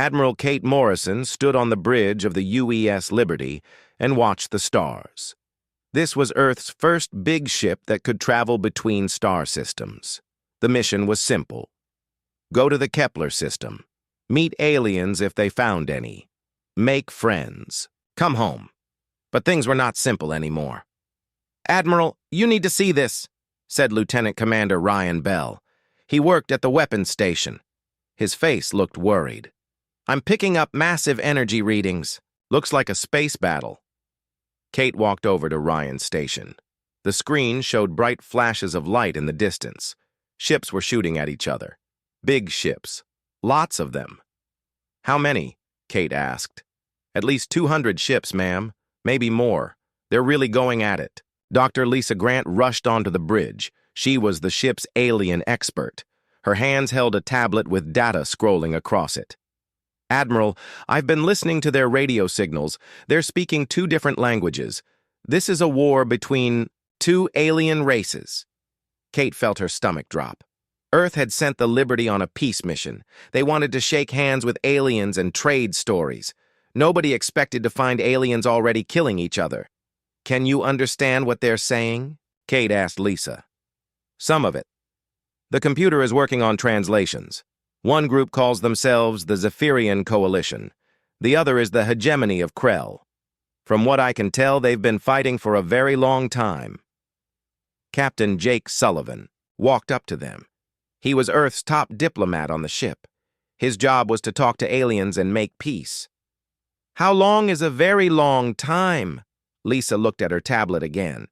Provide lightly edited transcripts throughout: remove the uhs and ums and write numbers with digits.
Admiral Kate Morrison stood on the bridge of the UES Liberty and watched the stars. This was Earth's first big ship that could travel between star systems. The mission was simple. Go to the Kepler system. Meet aliens if they found any. Make friends. Come home. But things were not simple anymore. "Admiral, you need to see this," said Lieutenant Commander Ryan Bell. He worked at the weapons station. His face looked worried. "I'm picking up massive energy readings. Looks like a space battle." Kate walked over to Ryan's station. The screen showed bright flashes of light in the distance. Ships were shooting at each other. Big ships. Lots of them. "How many?" Kate asked. "At least 200 ships, ma'am. Maybe more. They're really going at it." Dr. Lisa Grant rushed onto the bridge. She was the ship's alien expert. Her hands held a tablet with data scrolling across it. "Admiral, I've been listening to their radio signals. They're speaking two different languages. This is a war between two alien races." Kate felt her stomach drop. Earth had sent the Liberty on a peace mission. They wanted to shake hands with aliens and trade stories. Nobody expected to find aliens already killing each other. "Can you understand what they're saying?" Kate asked Lisa. "Some of it. The computer is working on translations. One group calls themselves the Zephyrian Coalition. The other is the hegemony of Krell. From what I can tell, they've been fighting for a very long time." Captain Jake Sullivan walked up to them. He was Earth's top diplomat on the ship. His job was to talk to aliens and make peace. "How long is a very long time?" Lisa looked at her tablet again.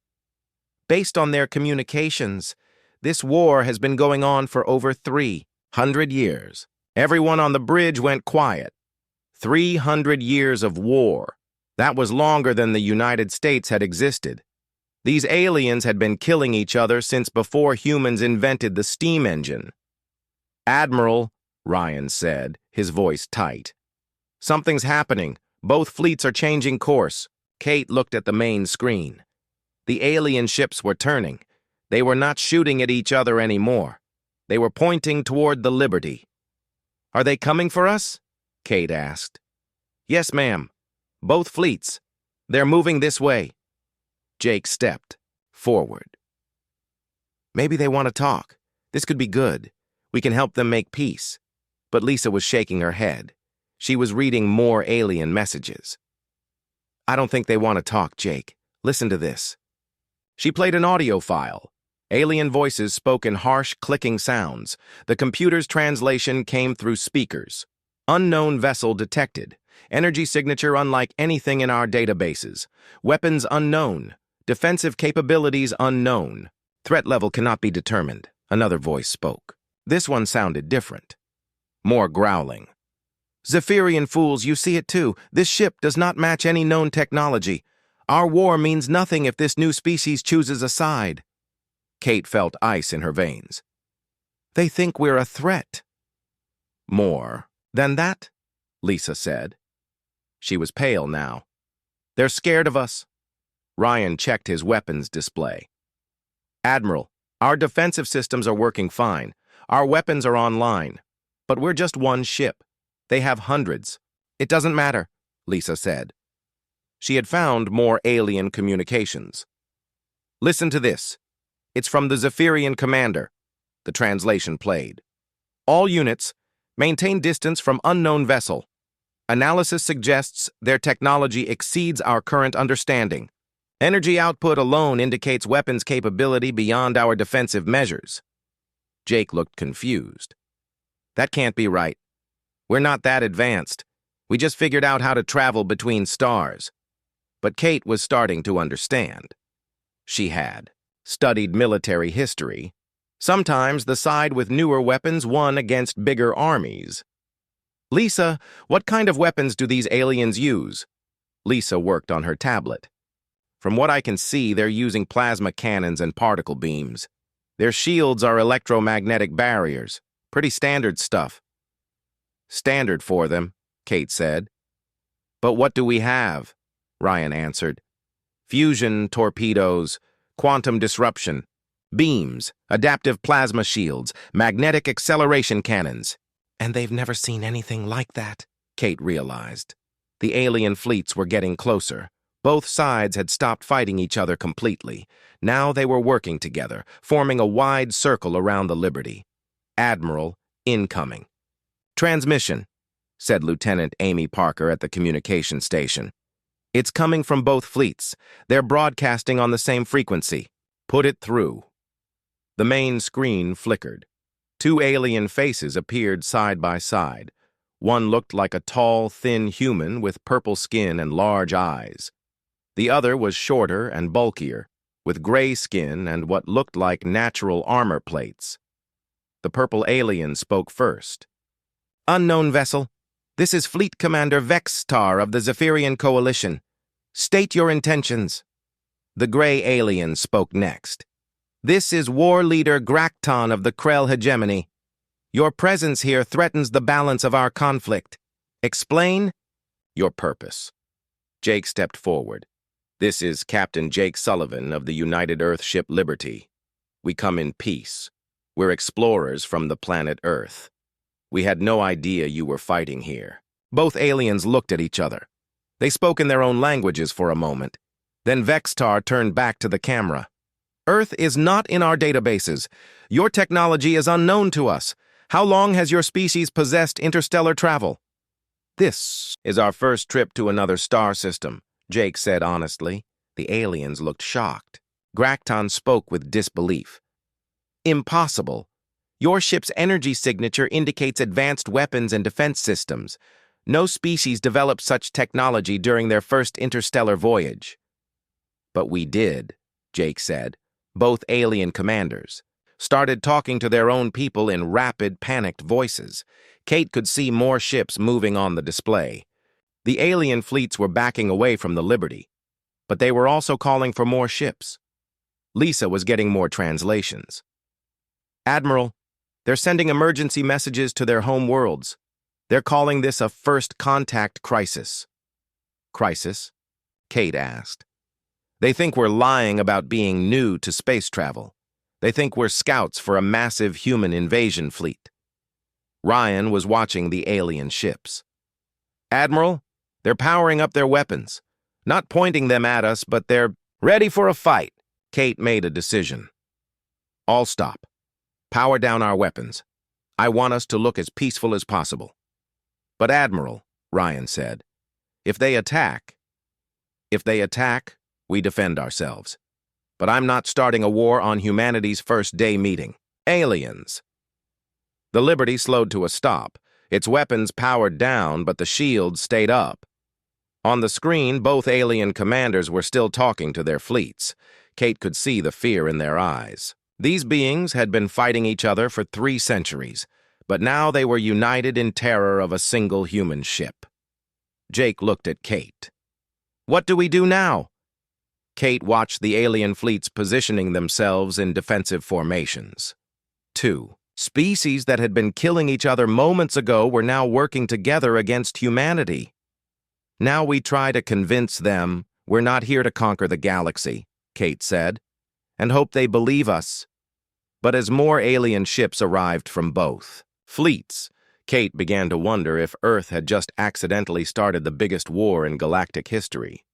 "Based on their communications, this war has been going on for over 300 years. Everyone on the bridge went quiet. 300 years of war. That was longer than the United States had existed. These aliens had been killing each other since before humans invented the steam engine." "Admiral," Ryan said, his voice tight. "Something's happening. Both fleets are changing course." Kate looked at the main screen. The alien ships were turning. They were not shooting at each other anymore. They were pointing toward the Liberty. "Are they coming for us?" Kate asked. "Yes, ma'am. Both fleets. They're moving this way." Jake stepped forward. "Maybe they want to talk. This could be good. We can help them make peace." But Lisa was shaking her head. She was reading more alien messages. "I don't think they want to talk, Jake. Listen to this." She played an audio file. Alien voices spoke in harsh, clicking sounds. The computer's translation came through speakers. "Unknown vessel detected. Energy signature unlike anything in our databases. Weapons unknown. Defensive capabilities unknown. Threat level cannot be determined," another voice spoke. This one sounded different. More growling. "Zephyrian fools, you see it too. This ship does not match any known technology. Our war means nothing if this new species chooses a side." Kate felt ice in her veins. "They think we're a threat." "More than that?" Lisa said. She was pale now. "They're scared of us." Ryan checked his weapons display. "Admiral, our defensive systems are working fine. Our weapons are online. But we're just one ship. They have hundreds." "It doesn't matter," Lisa said. She had found more alien communications. "Listen to this. It's from the Zephyrian commander." The translation played. "All units, maintain distance from unknown vessel. Analysis suggests their technology exceeds our current understanding. Energy output alone indicates weapons capability beyond our defensive measures." Jake looked confused. "That can't be right. We're not that advanced. We just figured out how to travel between stars." But Kate was starting to understand. She had studied military history. Sometimes the side with newer weapons won against bigger armies. "Lisa, what kind of weapons do these aliens use?" Lisa worked on her tablet. "From what I can see, they're using plasma cannons and particle beams. Their shields are electromagnetic barriers. Pretty standard stuff." "Standard for them," Kate said. "But what do we have?" Ryan answered. "Fusion torpedoes, quantum disruption, beams, adaptive plasma shields, magnetic acceleration cannons." "And they've never seen anything like that," Kate realized. The alien fleets were getting closer. Both sides had stopped fighting each other completely. Now they were working together, forming a wide circle around the Liberty. Admiral, incoming. Transmission, said Lieutenant Amy Parker at the communication station. It's coming from both fleets. They're broadcasting on the same frequency. Put it through. The main screen flickered. Two alien faces appeared side by side. One looked like a tall, thin human with purple skin and large eyes. The other was shorter and bulkier, with gray skin and what looked like natural armor plates. The purple alien spoke first. Unknown vessel, this is Fleet Commander Vexstar of the Zephyrian Coalition. State your intentions. The gray alien spoke next. This is War Leader Grakton of the Krell Hegemony. Your presence here threatens the balance of our conflict. Explain your purpose. Jake stepped forward. This is Captain Jake Sullivan of the United Earthship Liberty. We come in peace. We're explorers from the planet Earth. We had no idea you were fighting here. Both aliens looked at each other. They spoke in their own languages for a moment. Then Vexstar turned back to the camera. Earth is not in our databases. Your technology is unknown to us. How long has your species possessed interstellar travel? This is our first trip to another star system, Jake said honestly. The aliens looked shocked. Grakton spoke with disbelief. Impossible. Your ship's energy signature indicates advanced weapons and defense systems. No species developed such technology during their first interstellar voyage. But we did, Jake said. Both alien commanders started talking to their own people in rapid, panicked voices. Kate could see more ships moving on the display. The alien fleets were backing away from the Liberty, but they were also calling for more ships. Lisa was getting more translations. Admiral, they're sending emergency messages to their home worlds. They're calling this a first contact crisis. Crisis? Kate asked. They think we're lying about being new to space travel. They think we're scouts for a massive human invasion fleet. Ryan was watching the alien ships. Admiral, they're powering up their weapons. Not pointing them at us, but they're ready for a fight. Kate made a decision. All stop. Power down our weapons. I want us to look as peaceful as possible. But Admiral, Ryan said, if they attack, we defend ourselves. But I'm not starting a war on humanity's first day meeting. Aliens. The Liberty slowed to a stop. Its weapons powered down, but the shields stayed up. On the screen, both alien commanders were still talking to their fleets. Kate could see the fear in their eyes. These beings had been fighting each other for 3 centuries, but now they were united in terror of a single human ship. Jake looked at Kate. What do we do now? Kate watched the alien fleets positioning themselves in defensive formations. 2. Species that had been killing each other moments ago were now working together against humanity. Now we try to convince them we're not here to conquer the galaxy, Kate said, and hope they believe us. But as more alien ships arrived from both fleets, Kate began to wonder if Earth had just accidentally started the biggest war in galactic history.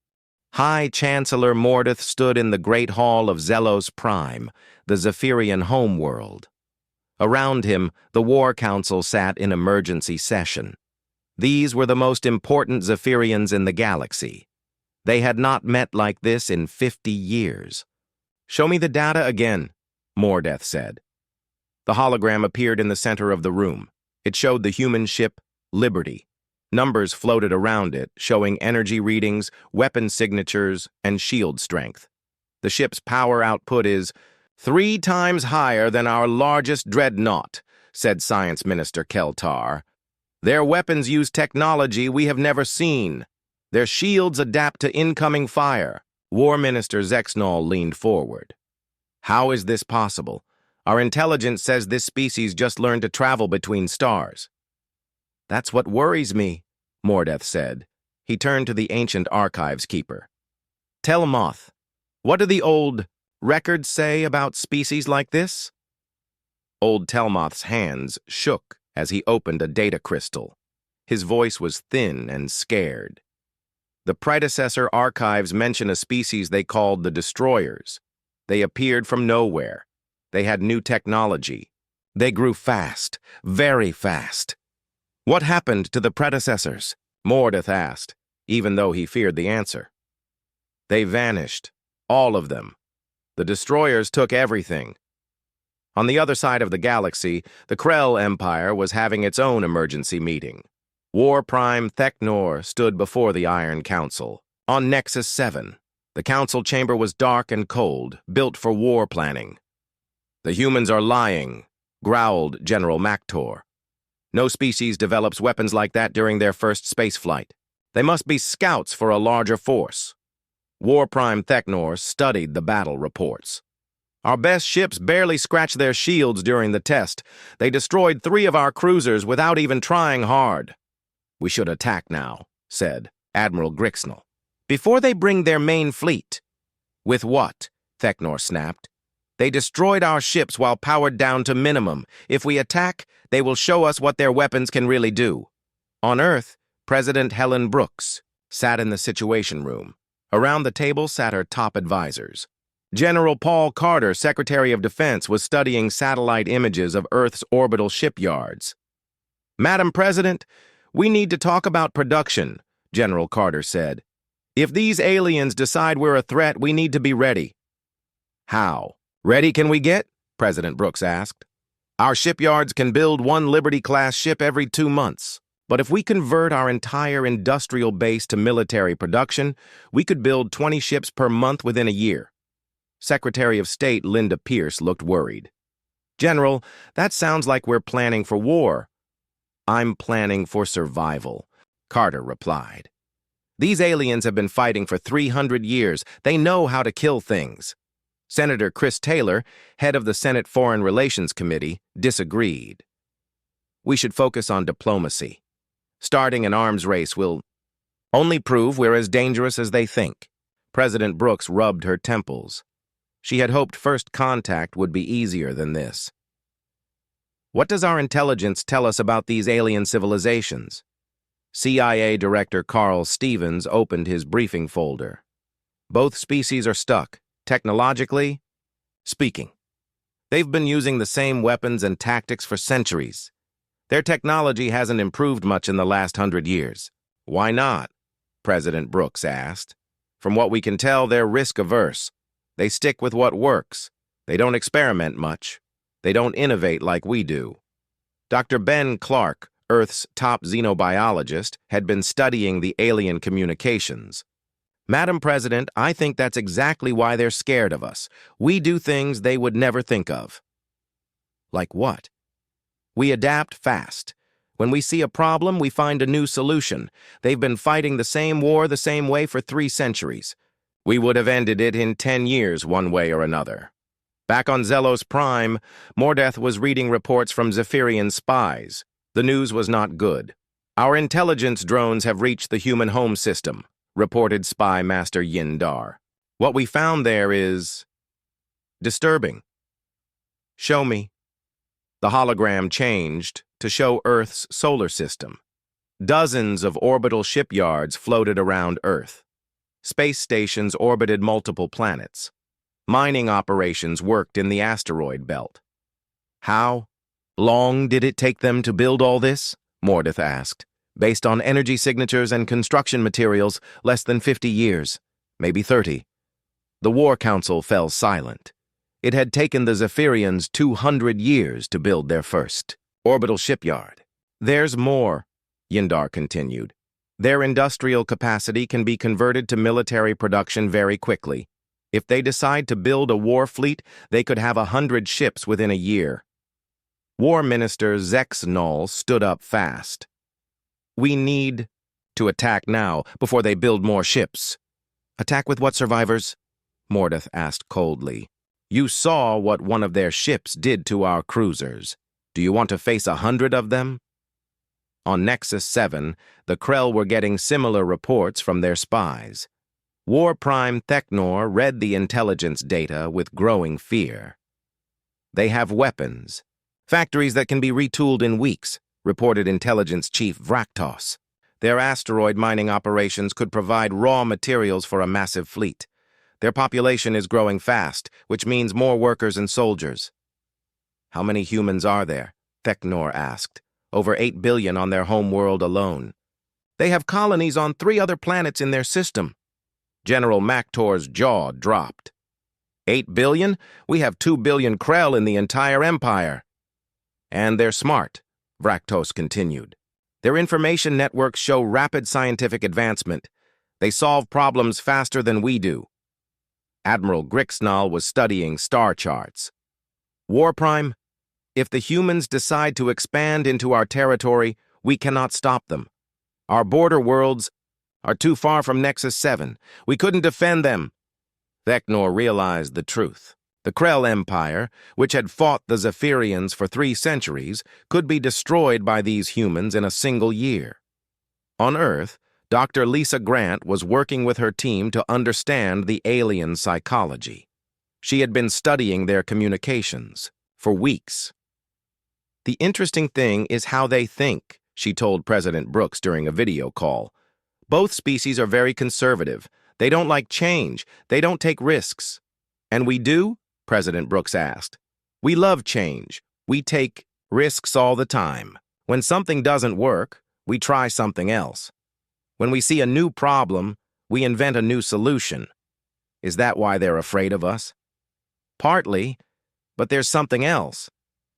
High Chancellor Mordeth stood in the Great Hall of Zelos Prime, the Zephyrian homeworld. Around him, the War Council sat in emergency session. These were the most important Zephyrians in the galaxy. They had not met like this in 50 years. Show me the data again, Mordeth said. The hologram appeared in the center of the room. It showed the human ship Liberty. Numbers floated around it, showing energy readings, weapon signatures, and shield strength. The ship's power output is 3 times higher than our largest dreadnought, said Science Minister Keltar. Their weapons use technology we have never seen. Their shields adapt to incoming fire. War Minister Zexnall leaned forward. How is this possible? Our intelligence says this species just learned to travel between stars. That's what worries me, Mordeth said. He turned to the ancient archives keeper. Telmoth, what do the old records say about species like this? Old Telmoth's hands shook as he opened a data crystal. His voice was thin and scared. The predecessor archives mention a species they called the Destroyers. They appeared from nowhere. They had new technology. They grew fast, very fast. What happened to the predecessors? Mordeth asked, even though he feared the answer. They vanished, all of them. The Destroyers took everything. On the other side of the galaxy, the Krell Empire was having its own emergency meeting. War Prime Theknor stood before the Iron Council. On Nexus 7, the council chamber was dark and cold, built for war planning. "The humans are lying," growled General Maktor. "No species develops weapons like that during their first spaceflight. They must be scouts for a larger force." War Prime Theknor studied the battle reports. "Our best ships barely scratched their shields during the test. They destroyed 3 of our cruisers without even trying hard." "We should attack now," said Admiral Grixnell, "before they bring their main fleet." "With what?" Theknor snapped. "They destroyed our ships while powered down to minimum. If we attack, they will show us what their weapons can really do." On Earth, President Helen Brooks sat in the Situation Room. Around the table sat her top advisors. General Paul Carter, Secretary of Defense, was studying satellite images of Earth's orbital shipyards. "Madam President, we need to talk about production," General Carter said. "If these aliens decide we're a threat, we need to be ready." "How ready can we get?" President Brooks asked. "Our shipyards can build 1 Liberty-class ship every 2 months. But if we convert our entire industrial base to military production, we could build 20 ships per month within a year." Secretary of State Linda Pierce looked worried. "General, that sounds like we're planning for war." "I'm planning for survival," Carter replied. "These aliens have been fighting for 300 years. They know how to kill things." Senator Chris Taylor, head of the Senate Foreign Relations Committee, disagreed. "We should focus on diplomacy. Starting an arms race will only prove we're as dangerous as they think." President Brooks rubbed her temples. She had hoped first contact would be easier than this. "What does our intelligence tell us about these alien civilizations?" CIA Director Carl Stevens opened his briefing folder. "Both species are stuck, technologically speaking. They've been using the same weapons and tactics for centuries. Their technology hasn't improved much in the last 100 years. "Why not?" President Brooks asked. "From what we can tell, they're risk-averse. They stick with what works. They don't experiment much. They don't innovate like we do." Dr. Ben Clark, Earth's top xenobiologist, had been studying the alien communications. "Madam President, I think that's exactly why they're scared of us. We do things they would never think of." "Like what?" "We adapt fast. When we see a problem, we find a new solution. They've been fighting the same war the same way for 3 centuries. We would have ended it in 10 years one way or another." Back on Zelos Prime, Mordeth was reading reports from Zephyrian spies. The news was not good. "Our intelligence drones have reached the human home system," reported Spy Master Yindar. "What we found there is disturbing." "Show me." The hologram changed to show Earth's solar system. Dozens of orbital shipyards floated around Earth. Space stations orbited multiple planets. Mining operations worked in the asteroid belt. "How long did it take them to build all this?" Mordeth asked. "Based on energy signatures and construction materials, less than 50 years, maybe 30. The War Council fell silent. It had taken the Zephyrians 200 years to build their first orbital shipyard. "There's more," Yindar continued. "Their industrial capacity can be converted to military production very quickly. If they decide to build a war fleet, they could have 100 ships within a year." War Minister Zexnol stood up fast. "We need to attack now, before they build more ships." "Attack with what survivors?" Mordeth asked coldly. "You saw what one of their ships did to our cruisers. Do you want to face 100 of them?" On Nexus 7, the Krell were getting similar reports from their spies. War Prime Theknor read the intelligence data with growing fear. "They have weapons. Factories that can be retooled in weeks," reported Intelligence Chief Vraktos. Their asteroid mining operations could provide raw materials for a massive fleet. Their population is growing fast, which means more workers and soldiers. How many humans are there? Theknor asked. Over 8 billion on their homeworld alone. They have colonies on 3 other planets in their system. General Maktor's jaw dropped. 8 billion? We have 2 billion Krell in the entire empire. And they're smart, Vraktos continued. Their information networks show rapid scientific advancement. They solve problems faster than we do. Admiral Grixnall was studying star charts. War Prime, if the humans decide to expand into our territory, we cannot stop them. Our border worlds are too far from Nexus 7. We couldn't defend them. Theknor realized the truth. The Krell Empire, which had fought the Zephyrians for 3 centuries, could be destroyed by these humans in a single year. On Earth, Dr. Lisa Grant was working with her team to understand the alien psychology. She had been studying their communications for weeks. The interesting thing is how they think, she told President Brooks during a video call. Both species are very conservative. They don't like change. They don't take risks. And we do? President Brooks asked. We love change. We take risks all the time. When something doesn't work, we try something else. When we see a new problem, we invent a new solution. Is that why they're afraid of us? Partly, but there's something else.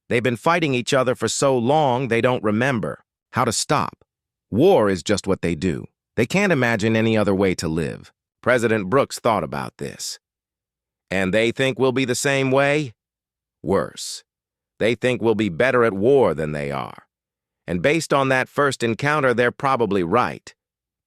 They've been fighting each other for so long they don't remember how to stop. War is just what they do. They can't imagine any other way to live. President Brooks thought about this. And they think we'll be the same way? Worse. They think we'll be better at war than they are. And based on that first encounter, they're probably right.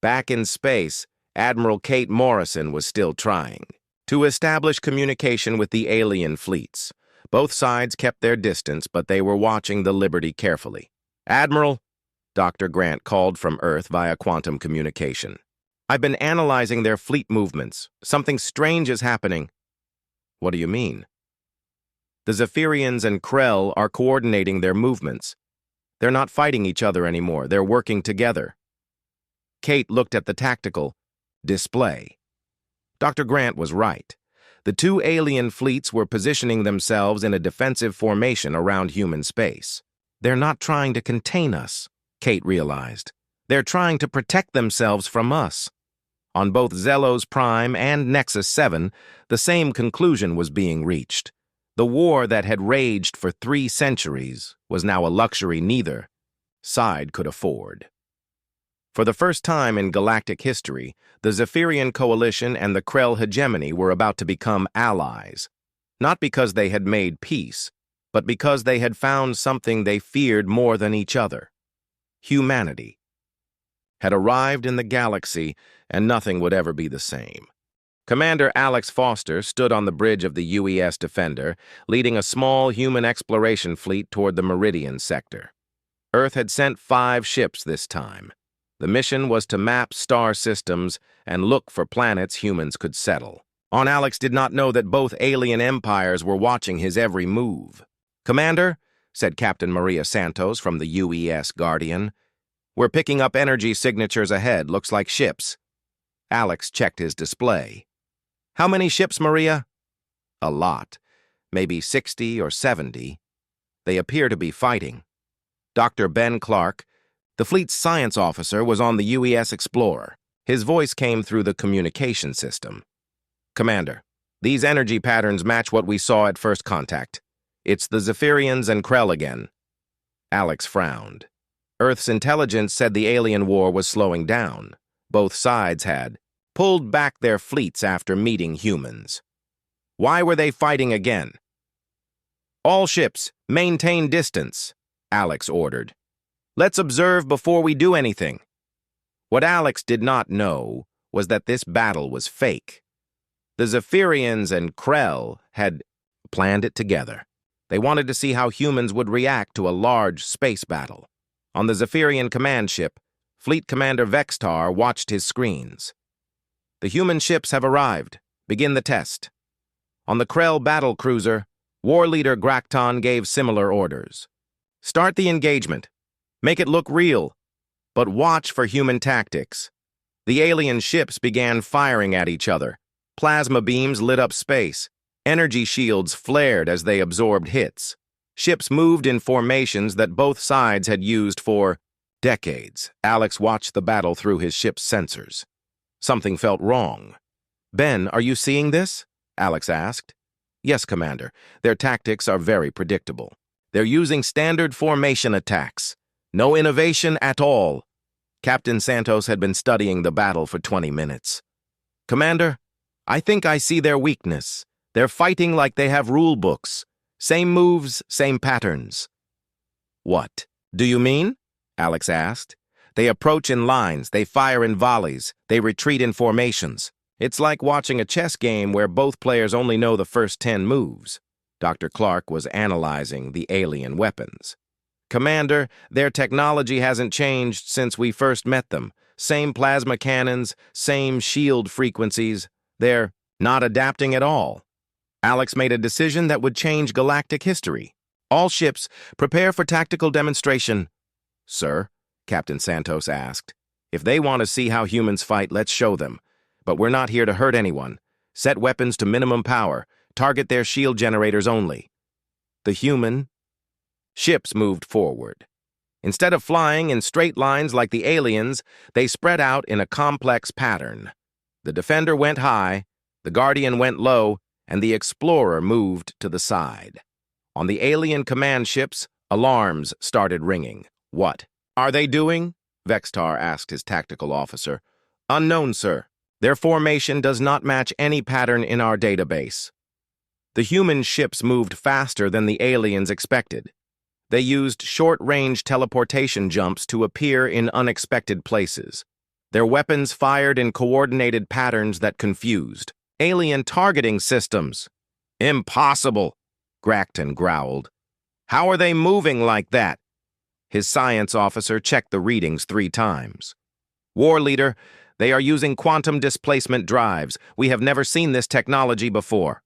Back in space, Admiral Kate Morrison was still trying to establish communication with the alien fleets. Both sides kept their distance, but they were watching the Liberty carefully. Admiral, Dr. Grant called from Earth via quantum communication. I've been analyzing their fleet movements. Something strange is happening. What do you mean? The Zephyrians and Krell are coordinating their movements. They're not fighting each other anymore. They're working together. Kate looked at the tactical display. Dr. Grant was right. The 2 alien fleets were positioning themselves in a defensive formation around human space. They're not trying to contain us, Kate realized. They're trying to protect themselves from us. On both Zelos Prime and Nexus 7, the same conclusion was being reached. The war that had raged for 3 centuries was now a luxury neither side could afford. For the first time in galactic history, the Zephyrian coalition and the Krell hegemony were about to become allies, not because they had made peace, but because they had found something they feared more than each other. Humanity had arrived in the galaxy, and nothing would ever be the same. Commander Alex Foster stood on the bridge of the UES Defender, leading a small human exploration fleet toward the Meridian sector. Earth had sent 5 ships this time. The mission was to map star systems and look for planets humans could settle. Alex did not know that both alien empires were watching his every move. Commander, said Captain Maria Santos from the UES Guardian, we're picking up energy signatures ahead, looks like ships. Alex checked his display. How many ships, Maria? A lot, maybe 60 or 70. They appear to be fighting. Dr. Ben Clark, the fleet's science officer, was on the UES Explorer. His voice came through the communication system. Commander, these energy patterns match what we saw at first contact. It's the Zephyrians and Krell again. Alex frowned. Earth's intelligence said the alien war was slowing down. Both sides had pulled back their fleets after meeting humans. Why were they fighting again? All ships, maintain distance, Alex ordered. Let's observe before we do anything. What Alex did not know was that this battle was fake. The Zephyrians and Krell had planned it together. They wanted to see how humans would react to a large space battle. On the Zephyrian command ship, Fleet Commander Vextar watched his screens. The human ships have arrived. Begin the test. On the Krell battle cruiser, War Leader Grakton gave similar orders. Start the engagement. Make it look real, but watch for human tactics. The alien ships began firing at each other. Plasma beams lit up space. Energy shields flared as they absorbed hits. Ships moved in formations that both sides had used for decades. Alex watched the battle through his ship's sensors. Something felt wrong. "Ben, are you seeing this?" Alex asked. "Yes, Commander. Their tactics are very predictable. They're using standard formation attacks. No innovation at all." Captain Santos had been studying the battle for 20 minutes. "Commander, I think I see their weakness. They're fighting like they have rule books. Same moves, same patterns." "What do you mean?" Alex asked. "They approach in lines, they fire in volleys, they retreat in formations. It's like watching a chess game where both players only know the first 10 moves." Dr. Clark was analyzing the alien weapons. "Commander, their technology hasn't changed since we first met them. Same plasma cannons, same shield frequencies. They're not adapting at all." Alex made a decision that would change galactic history. "All ships, prepare for tactical demonstration." "Sir?" Captain Santos asked. "If they want to see how humans fight, let's show them. But we're not here to hurt anyone. Set weapons to minimum power. Target their shield generators only." The human ships moved forward. Instead of flying in straight lines like the aliens, they spread out in a complex pattern. The Defender went high, the Guardian went low, and the Explorer moved to the side. On the alien command ships, alarms started ringing. "What are they doing?" Vextar asked his tactical officer. "Unknown, sir. Their formation does not match any pattern in our database." The human ships moved faster than the aliens expected. They used short-range teleportation jumps to appear in unexpected places. Their weapons fired in coordinated patterns that confused. "Alien targeting systems." "Impossible," Gracton growled. "How are they moving like that?" His science officer checked the readings 3 times. "War leader, they are using quantum displacement drives. We have never seen this technology before."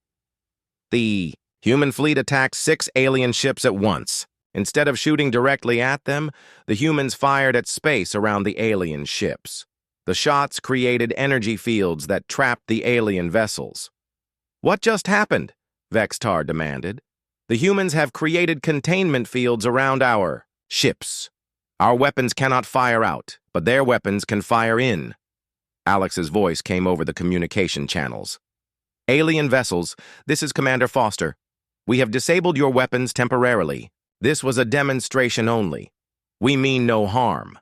The human fleet attacked 6 alien ships at once. Instead of shooting directly at them, the humans fired at space around the alien ships. The shots created energy fields that trapped the alien vessels. "What just happened?" Vextar demanded. "The humans have created containment fields around our ships. Our weapons cannot fire out, but their weapons can fire in." Alex's voice came over the communication channels. "Alien vessels, this is Commander Foster. We have disabled your weapons temporarily. This was a demonstration only. We mean no harm."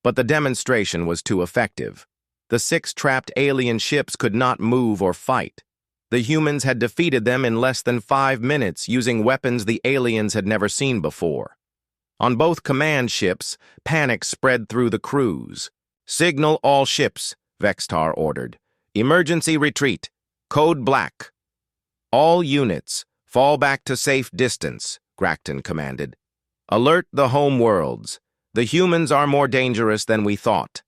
But the demonstration was too effective. The 6 trapped alien ships could not move or fight. The humans had defeated them in less than 5 minutes using weapons the aliens had never seen before. On both command ships, panic spread through the crews. "Signal all ships," Vextar ordered. "Emergency retreat. Code black." "All units, fall back to safe distance," Gracton commanded. "Alert the home worlds. The humans are more dangerous than we thought."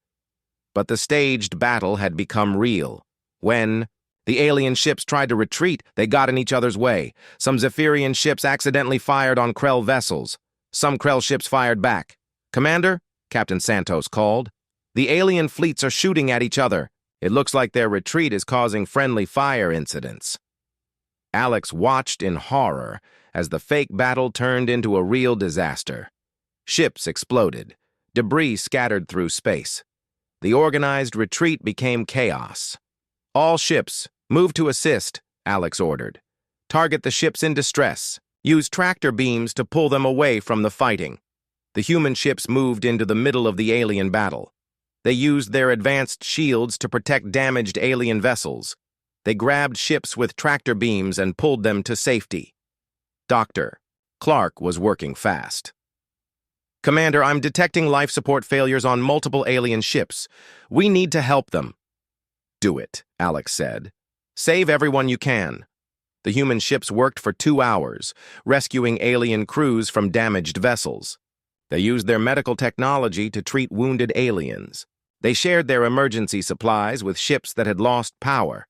But the staged battle had become real. When the alien ships tried to retreat, they got in each other's way. Some Zephyrian ships accidentally fired on Krell vessels. Some Krell ships fired back. "Commander," Captain Santos called, "the alien fleets are shooting at each other. It looks like their retreat is causing friendly fire incidents." Alex watched in horror as the fake battle turned into a real disaster. Ships exploded. Debris scattered through space. The organized retreat became chaos. "All ships, move to assist," Alex ordered. "Target the ships in distress. Use tractor beams to pull them away from the fighting." The human ships moved into the middle of the alien battle. They used their advanced shields to protect damaged alien vessels. They grabbed ships with tractor beams and pulled them to safety. Dr. Clark was working fast. "Commander, I'm detecting life support failures on multiple alien ships. We need to help them." "Do it," Alex said. "Save everyone you can." The human ships worked for 2 hours, rescuing alien crews from damaged vessels. They used their medical technology to treat wounded aliens. They shared their emergency supplies with ships that had lost power.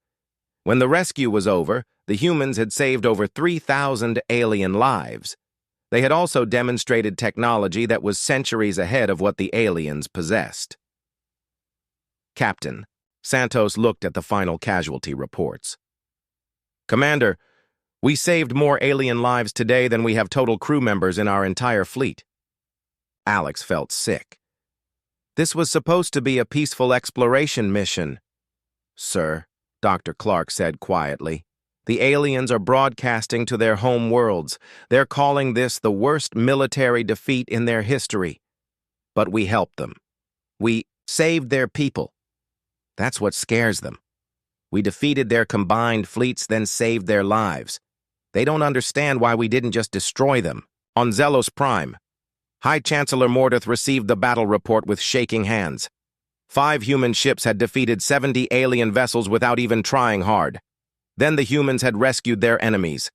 When the rescue was over, the humans had saved over 3,000 alien lives. They had also demonstrated technology that was centuries ahead of what the aliens possessed. Captain, Santos looked at the final casualty reports. Commander, we saved more alien lives today than we have total crew members in our entire fleet. Alex felt sick. This was supposed to be a peaceful exploration mission. Sir, Dr. Clark said quietly, the aliens are broadcasting to their home worlds. They're calling this the worst military defeat in their history. But we helped them. We saved their people. That's what scares them. We defeated their combined fleets, then saved their lives. They don't understand why we didn't just destroy them. On Zelos Prime, High Chancellor Mordeth received the battle report with shaking hands. 5 human ships had defeated 70 alien vessels without even trying hard. Then the humans had rescued their enemies.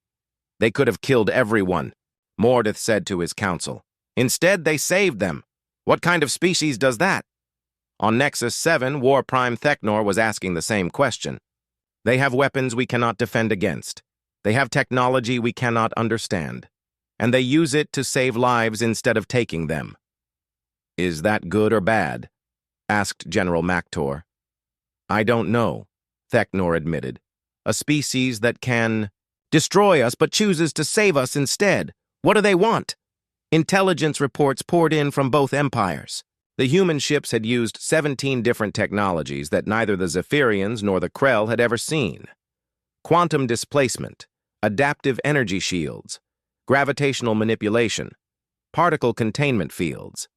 They could have killed everyone, Mordeth said to his council. Instead, they saved them. What kind of species does that? On Nexus 7, War Prime Thecnor was asking the same question. They have weapons we cannot defend against. They have technology we cannot understand. And they use it to save lives instead of taking them. Is that good or bad? Asked General Mactor. I don't know, Thecnor admitted. A species that can destroy us but chooses to save us instead. What do they want? Intelligence reports poured in from both empires. The human ships had used 17 different technologies that neither the Zephyrians nor the Krell had ever seen. Quantum displacement, adaptive energy shields, gravitational manipulation, particle containment fields.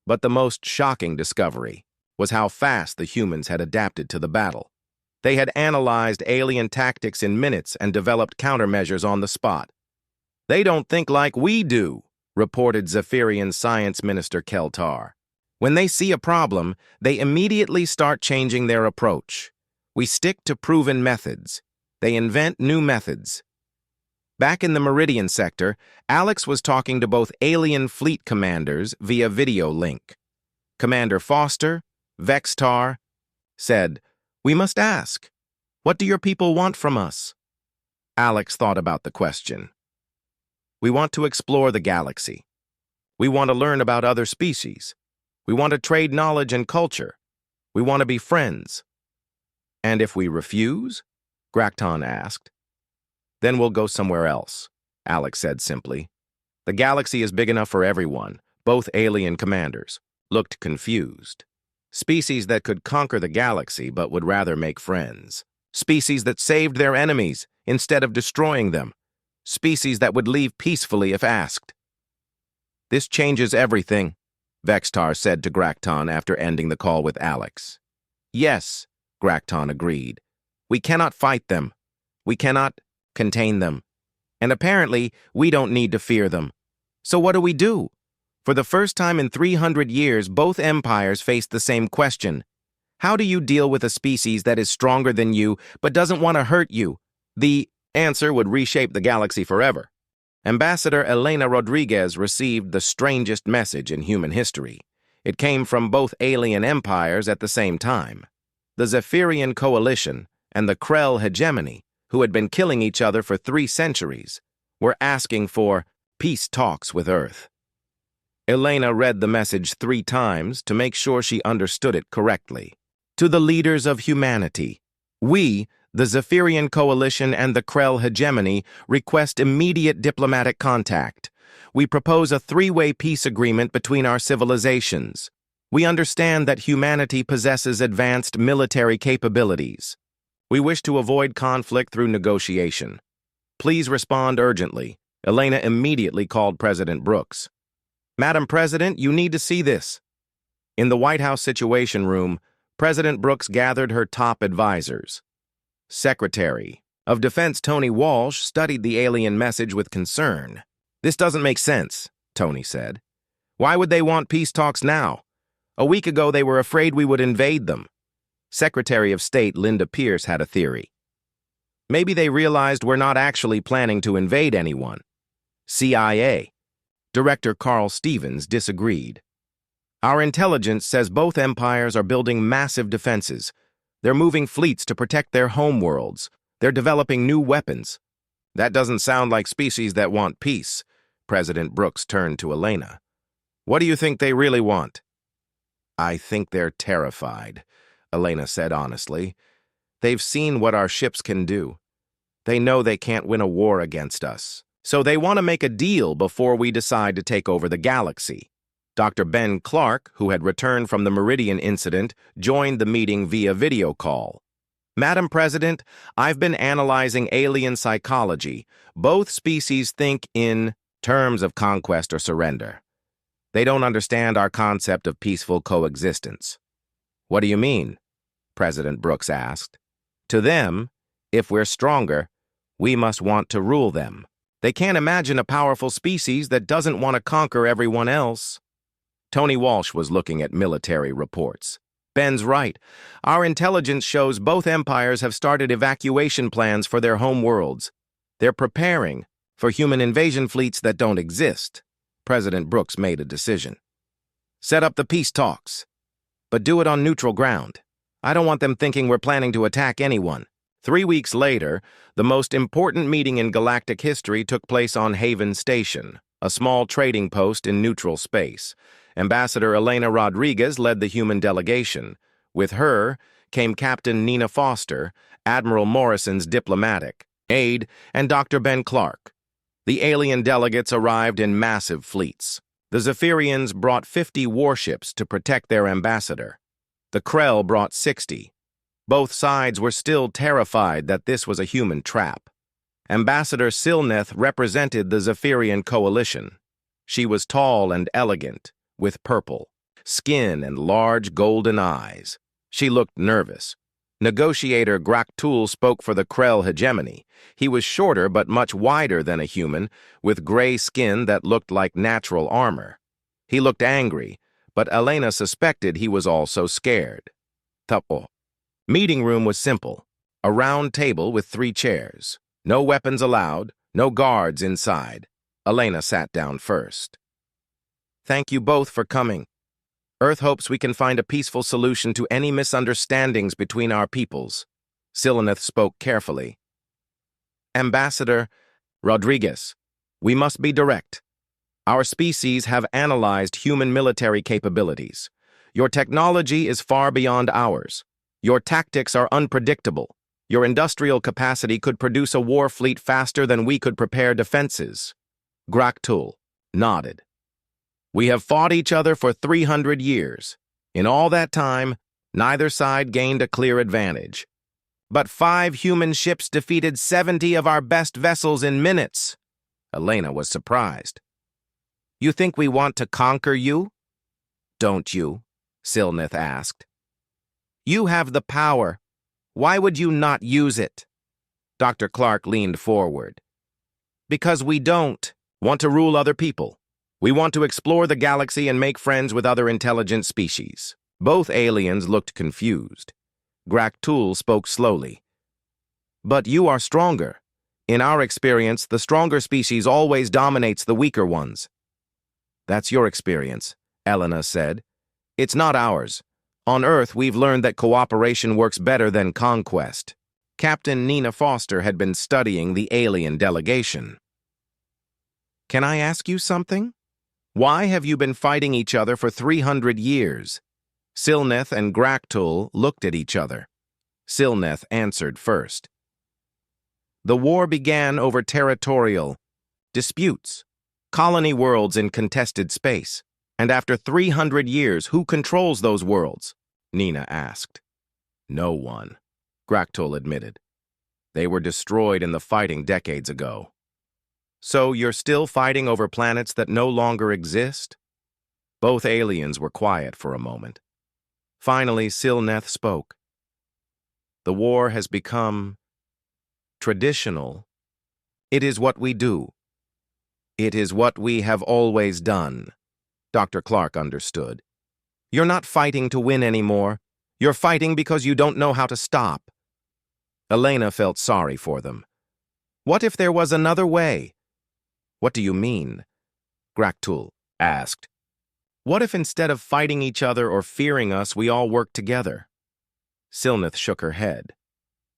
But the most shocking discovery was how fast the humans had adapted to the battle. They had analyzed alien tactics in minutes and developed countermeasures on the spot. They don't think like we do, reported Zephyrian Science Minister Keltar. When they see a problem, they immediately start changing their approach. We stick to proven methods. They invent new methods. Back in the Meridian sector, Alex was talking to both alien fleet commanders via video link. Commander Foster, Vextar, said, "We must ask, what do your people want from us?" Alex thought about the question. We want to explore the galaxy. We want to learn about other species. We want to trade knowledge and culture. We want to be friends. And if we refuse? Grakton asked. Then we'll go somewhere else, Alex said simply. The galaxy is big enough for everyone. Both alien commanders looked confused. Species that could conquer the galaxy but would rather make friends. Species that saved their enemies instead of destroying them. Species that would leave peacefully if asked. This changes everything, Vextar said to Grakton after ending the call with Alex. Yes, Grakton agreed. We cannot fight them. We cannot contain them. And apparently, we don't need to fear them. So what do? For the first time in 300 years, both empires faced the same question. How do you deal with a species that is stronger than you but doesn't want to hurt you? The answer would reshape the galaxy forever. Ambassador Elena Rodriguez received the strangest message in human history. It came from both alien empires at the same time. The Zephyrian coalition and the Krell hegemony, who had been killing each other for 3 centuries, were asking for peace talks with Earth. Elena read the message 3 times to make sure she understood it correctly. To the leaders of humanity, we, the Zephyrian coalition and the Krell hegemony, request immediate diplomatic contact. We propose a 3-way peace agreement between our civilizations. We understand that humanity possesses advanced military capabilities. We wish to avoid conflict through negotiation. Please respond urgently. Elena immediately called President Brooks. Madam President, you need to see this. In the White House Situation Room, President Brooks gathered her top advisors. Secretary of Defense Tony Walsh studied the alien message with concern. This doesn't make sense, Tony said. Why would they want peace talks now? A week ago they were afraid we would invade them. Secretary of State Linda Pierce had a theory. Maybe they realized we're not actually planning to invade anyone. CIA. Director Carl Stevens disagreed. Our intelligence says both empires are building massive defenses. They're moving fleets to protect their homeworlds. They're developing new weapons. That doesn't sound like species that want peace. President Brooks turned to Elena. What do you think they really want? I think they're terrified, Elena said honestly. They've seen what our ships can do. They know they can't win a war against us. So they want to make a deal before we decide to take over the galaxy. Dr. Ben Clark, who had returned from the Meridian incident, joined the meeting via video call. Madam President, I've been analyzing alien psychology. Both species think in terms of conquest or surrender. They don't understand our concept of peaceful coexistence. What do you mean? President Brooks asked. To them, if we're stronger, we must want to rule them. They can't imagine a powerful species that doesn't want to conquer everyone else. Tony Walsh was looking at military reports. Ben's right. Our intelligence shows both empires have started evacuation plans for their home worlds. They're preparing for human invasion fleets that don't exist. President Brooks made a decision. Set up the peace talks, but do it on neutral ground. I don't want them thinking we're planning to attack anyone. 3 weeks later, the most important meeting in galactic history took place on Haven Station, a small trading post in neutral space. Ambassador Elena Rodriguez led the human delegation. With her came Captain Nina Foster, Admiral Morrison's diplomatic aide, and Dr. Ben Clark. The alien delegates arrived in massive fleets. The Zephyrians brought 50 warships to protect their ambassador. The Krell brought 60. Both sides were still terrified that this was a human trap. Ambassador Silneth represented the Zephyrian coalition. She was tall and elegant, with purple skin and large golden eyes. She looked nervous. Negotiator Graktul spoke for the Krell hegemony. He was shorter but much wider than a human, with gray skin that looked like natural armor. He looked angry, but Elena suspected he was also scared. Tupo. Meeting room was simple. A round table with 3 chairs. No weapons allowed, no guards inside. Elena sat down first. Thank you both for coming. Earth hopes we can find a peaceful solution to any misunderstandings between our peoples. Silneth spoke carefully. Ambassador Rodriguez, we must be direct. Our species have analyzed human military capabilities. Your technology is far beyond ours. Your tactics are unpredictable. Your industrial capacity could produce a war fleet faster than we could prepare defenses. Graktul nodded. We have fought each other for 300 years. In all that time, neither side gained a clear advantage. But 5 human ships defeated 70 of our best vessels in minutes. Elena was surprised. You think we want to conquer you? Don't you? Silneth asked. You have the power. Why would you not use it? Dr. Clark leaned forward. Because we don't want to rule other people. We want to explore the galaxy and make friends with other intelligent species. Both aliens looked confused. Graktul spoke slowly. But you are stronger. In our experience, the stronger species always dominates the weaker ones. That's your experience, Elena said. It's not ours. On Earth, we've learned that cooperation works better than conquest. Captain Nina Foster had been studying the alien delegation. Can I ask you something? Why have you been fighting each other for 300 years? Silneth and Graktul looked at each other. Silneth answered first. The war began over territorial disputes, colony worlds in contested space. And after 300 years, who controls those worlds? Nina asked. No one, Graktul admitted. They were destroyed in the fighting decades ago. So you're still fighting over planets that no longer exist? Both aliens were quiet for a moment. Finally, Silneth spoke. The war has become traditional. It is what we do. It is what we have always done. Dr. Clark understood. You're not fighting to win anymore. You're fighting because you don't know how to stop. Elena felt sorry for them. What if there was another way? What do you mean? Graktul asked. What if instead of fighting each other or fearing us, we all work together? Silneth shook her head.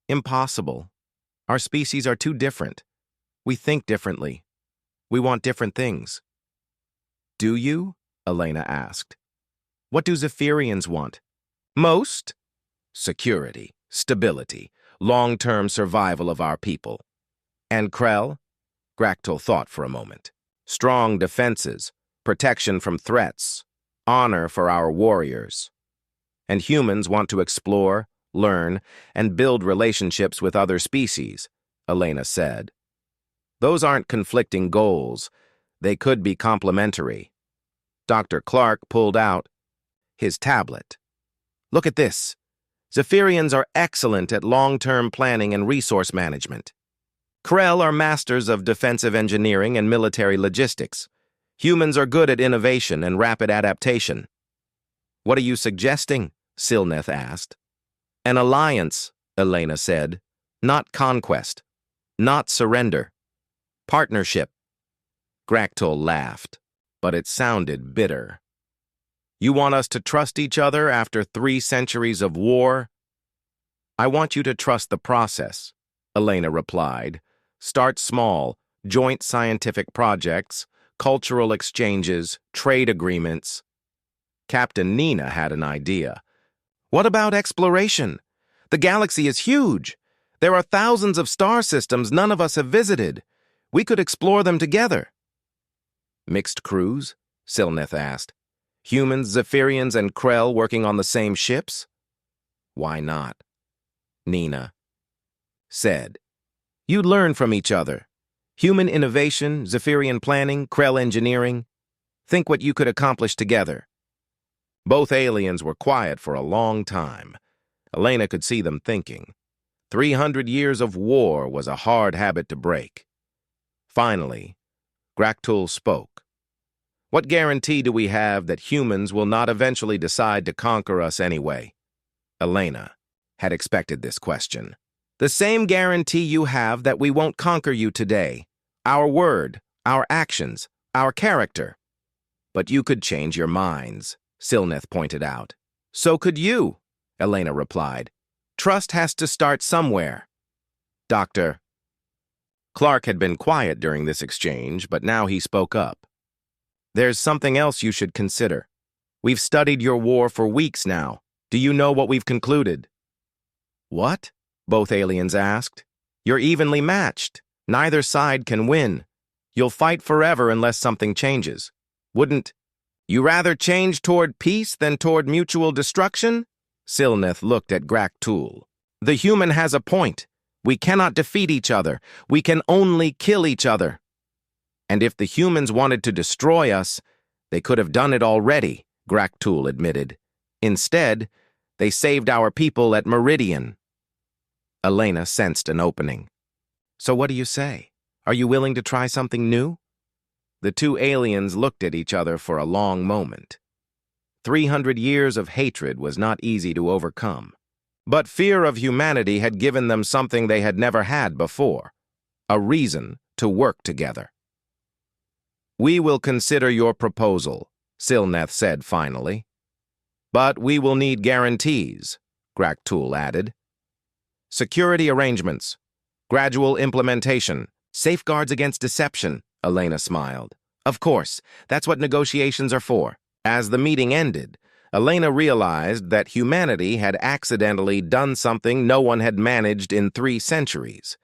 Impossible. Our species are too different. We think differently. We want different things. Do you? Elena asked. What do Zephyrians want? Most? Security, stability, long-term survival of our people. And Krell? Gractul thought for a moment. Strong defenses, protection from threats, honor for our warriors. And humans want to explore, learn, and build relationships with other species, Elena said. Those aren't conflicting goals. They could be complementary. Dr. Clark pulled out his tablet. Look at this. Zephyrians are excellent at long-term planning and resource management. Krell are masters of defensive engineering and military logistics. Humans are good at innovation and rapid adaptation. What are you suggesting? Silneth asked. An alliance, Elena said. Not conquest. Not surrender. Partnership. Gractul laughed, but it sounded bitter. You want us to trust each other after 3 centuries of war? I want you to trust the process, Elena replied. Start small, joint scientific projects, cultural exchanges, trade agreements. Captain Nina had an idea. What about exploration? The galaxy is huge. There are thousands of star systems none of us have visited. We could explore them together. Mixed crews? Silneth asked. Humans, Zephyrians, and Krell working on the same ships? Why not? Nina said. You'd learn from each other. Human innovation, Zephyrian planning, Krell engineering. Think what you could accomplish together. Both aliens were quiet for a long time. Elena could see them thinking. 300 years of war was a hard habit to break. Finally, Gractul spoke. What guarantee do we have that humans will not eventually decide to conquer us anyway? Elena had expected this question. The same guarantee you have that we won't conquer you today. Our word, our actions, our character. But you could change your minds, Silneth pointed out. So could you, Elena replied. Trust has to start somewhere. Dr. Clark had been quiet during this exchange, but now he spoke up. There's something else you should consider. We've studied your war for weeks now. Do you know what we've concluded? What? Both aliens asked. You're evenly matched. Neither side can win. You'll fight forever unless something changes. Wouldn't you rather change toward peace than toward mutual destruction? Silneth looked at Gractul. The human has a point. We cannot defeat each other. We can only kill each other. And if the humans wanted to destroy us, they could have done it already, Gractul admitted. Instead, they saved our people at Meridian. Elena sensed an opening. So what do you say? Are you willing to try something new? The two aliens looked at each other for a long moment. 300 years of hatred was not easy to overcome. But fear of humanity had given them something they had never had before, a reason to work together. We will consider your proposal, Silneth said finally. But we will need guarantees, Gractul added. Security arrangements, gradual implementation, safeguards against deception, Elena smiled. Of course, that's what negotiations are for. As the meeting ended, Elena realized that humanity had accidentally done something no one had managed in 3 centuries.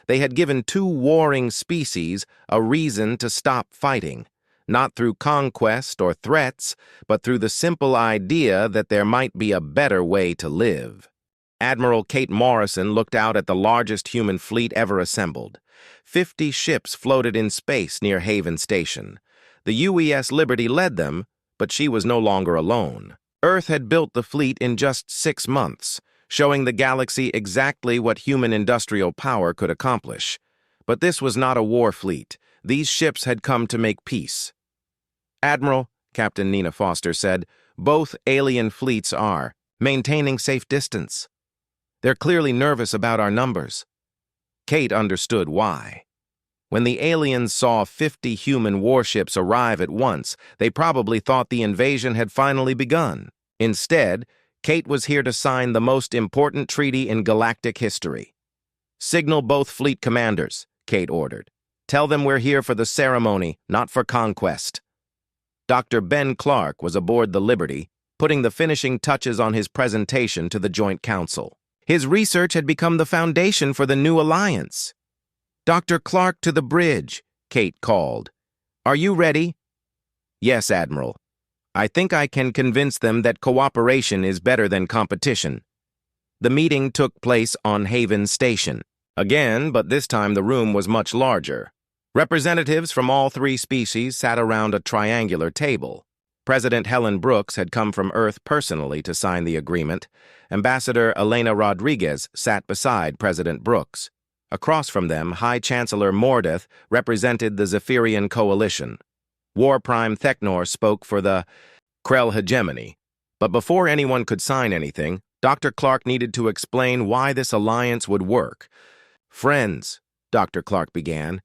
They had given 2 warring species a reason to stop fighting, not through conquest or threats, but through the simple idea that there might be a better way to live. Admiral Kate Morrison looked out at the largest human fleet ever assembled. 50 ships floated in space near Haven Station. The UES Liberty led them, but she was no longer alone. Earth had built the fleet in just 6 months, showing the galaxy exactly what human industrial power could accomplish. But this was not a war fleet. These ships had come to make peace. Admiral, Captain Nina Foster said, both alien fleets are maintaining safe distance. They're clearly nervous about our numbers. Kate understood why. When the aliens saw 50 human warships arrive at once, they probably thought the invasion had finally begun. Instead, Kate was here to sign the most important treaty in galactic history. Signal both fleet commanders, Kate ordered. Tell them we're here for the ceremony, not for conquest. Dr. Ben Clark was aboard the Liberty, putting the finishing touches on his presentation to the Joint Council. His research had become the foundation for the new alliance. "Dr. Clark to the bridge," Kate called. "Are you ready?" "Yes, Admiral. I think I can convince them that cooperation is better than competition." The meeting took place on Haven Station. Again, but this time the room was much larger. Representatives from all three species sat around a triangular table. President Helen Brooks had come from Earth personally to sign the agreement. Ambassador Elena Rodriguez sat beside President Brooks. Across from them, High Chancellor Mordeth represented the Zephyrian Coalition. War Prime Thecnor spoke for the Krell hegemony. But before anyone could sign anything, Dr. Clark needed to explain why this alliance would work. "Friends," Dr. Clark began,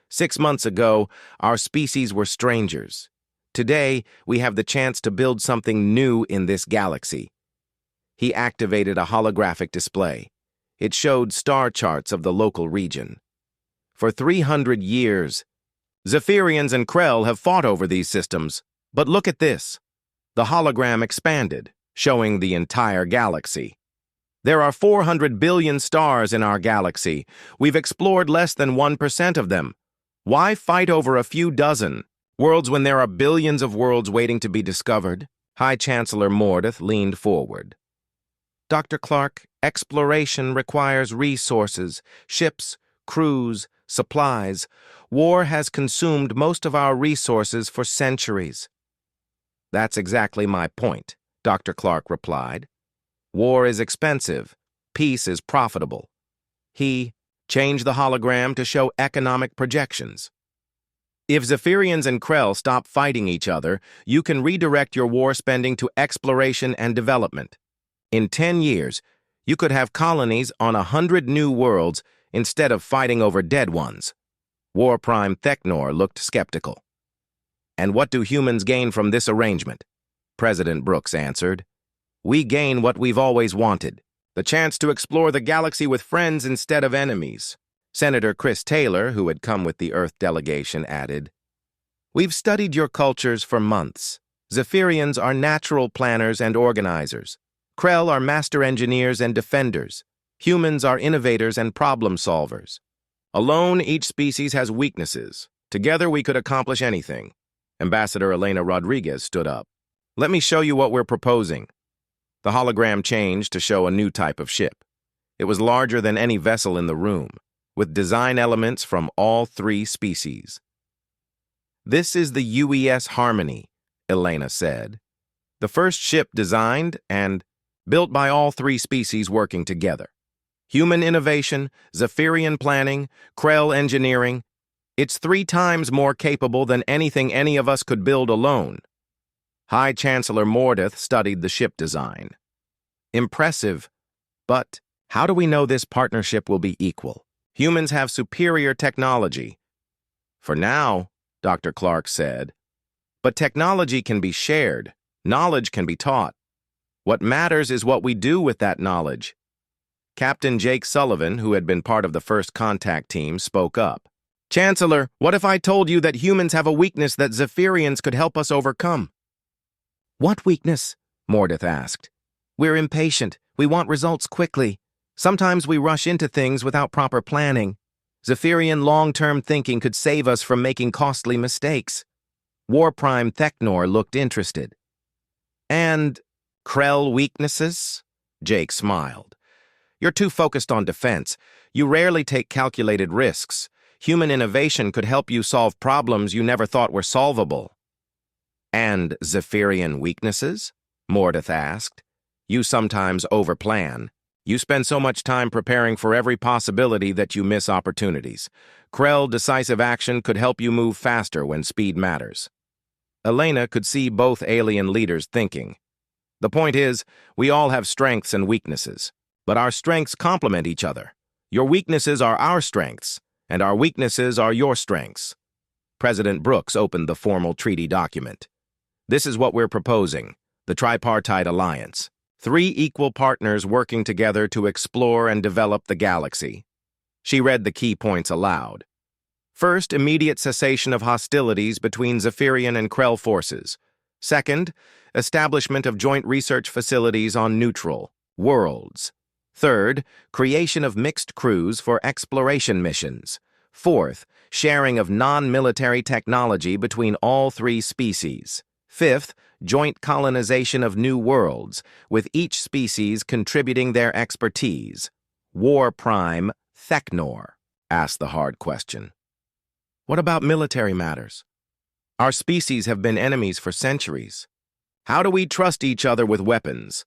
"6 months ago, our species were strangers. Today, we have the chance to build something new in this galaxy." He activated a holographic display. It showed star charts of the local region. For 300 years, Zephyrians and Krell have fought over these systems. But look at this. The hologram expanded, showing the entire galaxy. There are 400 billion stars in our galaxy. We've explored less than 1% of them. Why fight over a few dozen worlds when there are billions of worlds waiting to be discovered? High Chancellor Mordeth leaned forward. "Dr. Clark, exploration requires resources, ships, crews, supplies. War has consumed most of our resources for centuries." "That's exactly my point," Dr. Clark replied. "War is expensive. Peace is profitable." He changed the hologram to show economic projections. "If Zephyrians and Krell stop fighting each other, you can redirect your war spending to exploration and development. In 10 years, you could have colonies on 100 new worlds instead of fighting over dead ones." War Prime Thecnor looked skeptical. "And what do humans gain from this arrangement?" President Brooks answered. "We gain what we've always wanted, the chance to explore the galaxy with friends instead of enemies." Senator Chris Taylor, who had come with the Earth delegation, added, "We've studied your cultures for months. Zephyrians are natural planners and organizers. Krell are master engineers and defenders. Humans are innovators and problem solvers. Alone, each species has weaknesses. Together, we could accomplish anything." Ambassador Elena Rodriguez stood up. "Let me show you what we're proposing." The hologram changed to show a new type of ship. It was larger than any vessel in the room, with design elements from all three species. "This is the UES Harmony," Elena said. "The first ship designed and built by all three species working together. Human innovation, Zephyrian planning, Krell engineering. It's 3 times more capable than anything any of us could build alone." High Chancellor Mordeth studied the ship design. "Impressive, but how do we know this partnership will be equal? Humans have superior technology." "For now," Dr. Clark said. "But technology can be shared. Knowledge can be taught. What matters is what we do with that knowledge." Captain Jake Sullivan, who had been part of the first contact team, spoke up. "Chancellor, what if I told you that humans have a weakness that Zephyrians could help us overcome?" "What weakness?" Mordeth asked. "We're impatient. We want results quickly. Sometimes we rush into things without proper planning. Zephyrian long-term thinking could save us from making costly mistakes." War Prime Thecnor looked interested. "And Krell weaknesses?" Jake smiled. "You're too focused on defense. You rarely take calculated risks. Human innovation could help you solve problems you never thought were solvable." "And Zephyrian weaknesses?" Mordeth asked. "You sometimes overplan. You spend so much time preparing for every possibility that you miss opportunities. Krell decisive action could help you move faster when speed matters." Elena could see both alien leaders thinking. "The point is, we all have strengths and weaknesses, but our strengths complement each other. Your weaknesses are our strengths, and our weaknesses are your strengths." President Brooks opened the formal treaty document. "This is what we're proposing, the tripartite alliance. 3 equal partners working together to explore and develop the galaxy." She read the key points aloud. First, immediate cessation of hostilities between Zephyrian and Krell forces. Second, establishment of joint research facilities on neutral worlds. Third, creation of mixed crews for exploration missions. Fourth, sharing of non-military technology between all three species. Fifth, joint colonization of new worlds, with each species contributing their expertise. War Prime Theknor asked the hard question. What about military matters? Our species have been enemies for centuries. How do we trust each other with weapons?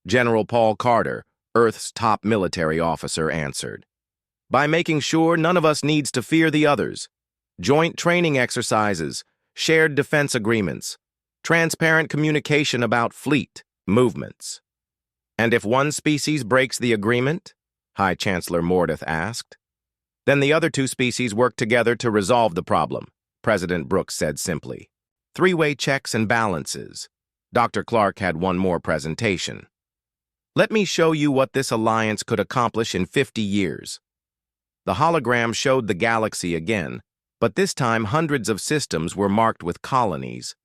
General Paul Carter, Earth's top military officer, answered. By making sure none of us needs to fear the others. Joint training exercises, shared defense agreements, transparent communication about fleet movements. And if one species breaks the agreement, High Chancellor Mordeth asked, then the other two species work together to resolve the problem, President Brooks said simply. Three-way checks and balances. Dr. Clark had one more presentation. Let me show you what this alliance could accomplish in 50 years. The hologram showed the galaxy again, but this time hundreds of systems were marked with colonies.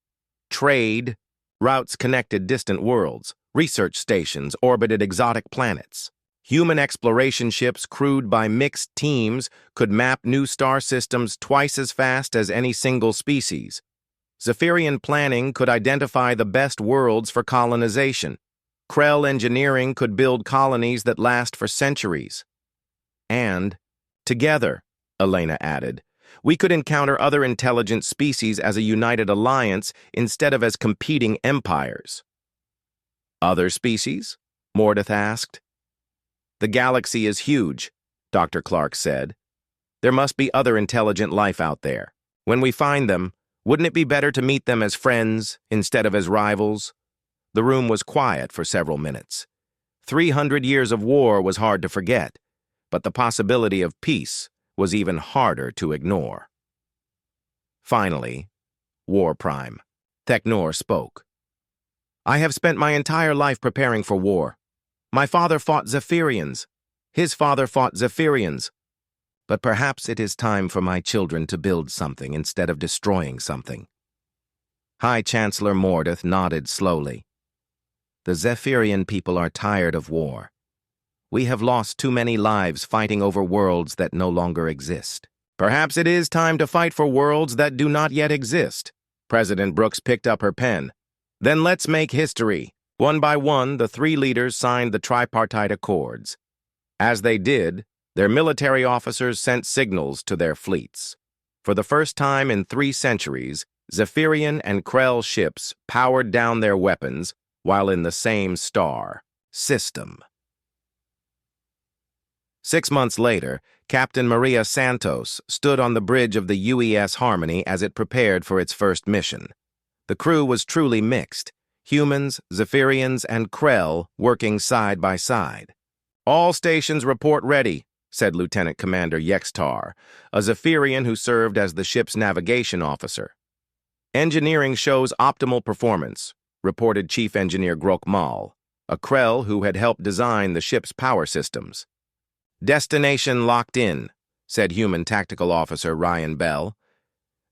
Trade, routes connected distant worlds, research stations orbited exotic planets. Human exploration ships crewed by mixed teams could map new star systems twice as fast as any single species. Zephyrian planning could identify the best worlds for colonization. Krell engineering could build colonies that last for centuries. And, together, Elena added, we could encounter other intelligent species as a united alliance instead of as competing empires. Other species? Mordeth asked. The galaxy is huge, Dr. Clark said. There must be other intelligent life out there. When we find them, wouldn't it be better to meet them as friends instead of as rivals? The room was quiet for several minutes. 300 years of war was hard to forget, but the possibility of peace was even harder to ignore. Finally, War Prime, Theknor spoke. I have spent my entire life preparing for war. My father fought Zephyrians. His father fought Zephyrians. But perhaps it is time for my children to build something instead of destroying something. High Chancellor Mordeth nodded slowly. The Zephyrian people are tired of war. We have lost too many lives fighting over worlds that no longer exist. Perhaps it is time to fight for worlds that do not yet exist. President Brooks picked up her pen. Then let's make history. One by one, the three leaders signed the tripartite accords. As they did, their military officers sent signals to their fleets. For the first time in 3 centuries, Zephyrian and Krell ships powered down their weapons while in the same star system. 6 months later, Captain Maria Santos stood on the bridge of the UES Harmony as it prepared for its first mission. The crew was truly mixed. Humans, Zephyrians, and Krell working side by side. All stations report ready, said Lieutenant Commander Yextar, a Zephyrian who served as the ship's navigation officer. Engineering shows optimal performance, reported Chief Engineer Grokmal, a Krell who had helped design the ship's power systems. Destination locked in, said Human Tactical Officer Ryan Bell.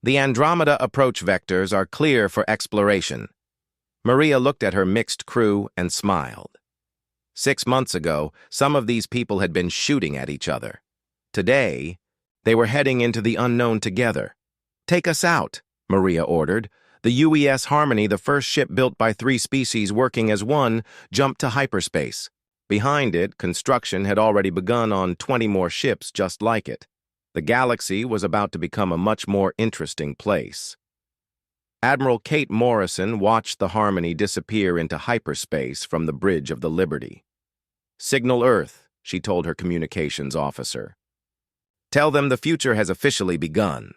The Andromeda approach vectors are clear for exploration. Maria looked at her mixed crew and smiled. 6 months ago, some of these people had been shooting at each other. Today, they were heading into the unknown together. Take us out, Maria ordered. The UES Harmony, the first ship built by 3 species working as one, jumped to hyperspace. Behind it, construction had already begun on 20 more ships just like it. The galaxy was about to become a much more interesting place. Admiral Kate Morrison watched the Harmony disappear into hyperspace from the bridge of the Liberty. Signal Earth, she told her communications officer. Tell them the future has officially begun.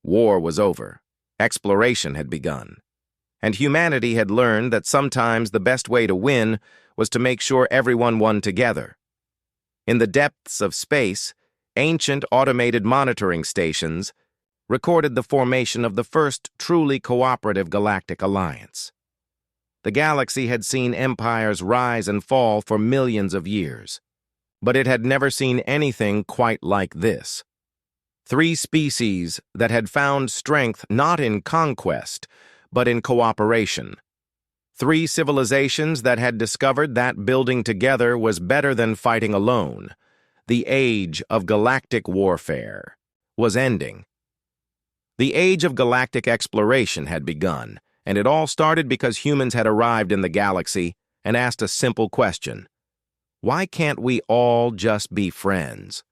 War was over. Exploration had begun. And humanity had learned that sometimes the best way to win was to make sure everyone won together. In the depths of space, ancient automated monitoring stations recorded the formation of the first truly cooperative galactic alliance. The galaxy had seen empires rise and fall for millions of years, but it had never seen anything quite like this. Three species that had found strength not in conquest, but in cooperation. Three civilizations that had discovered that building together was better than fighting alone. The age of galactic warfare was ending. The age of galactic exploration had begun, and it all started because humans had arrived in the galaxy and asked a simple question. Why can't we all just be friends?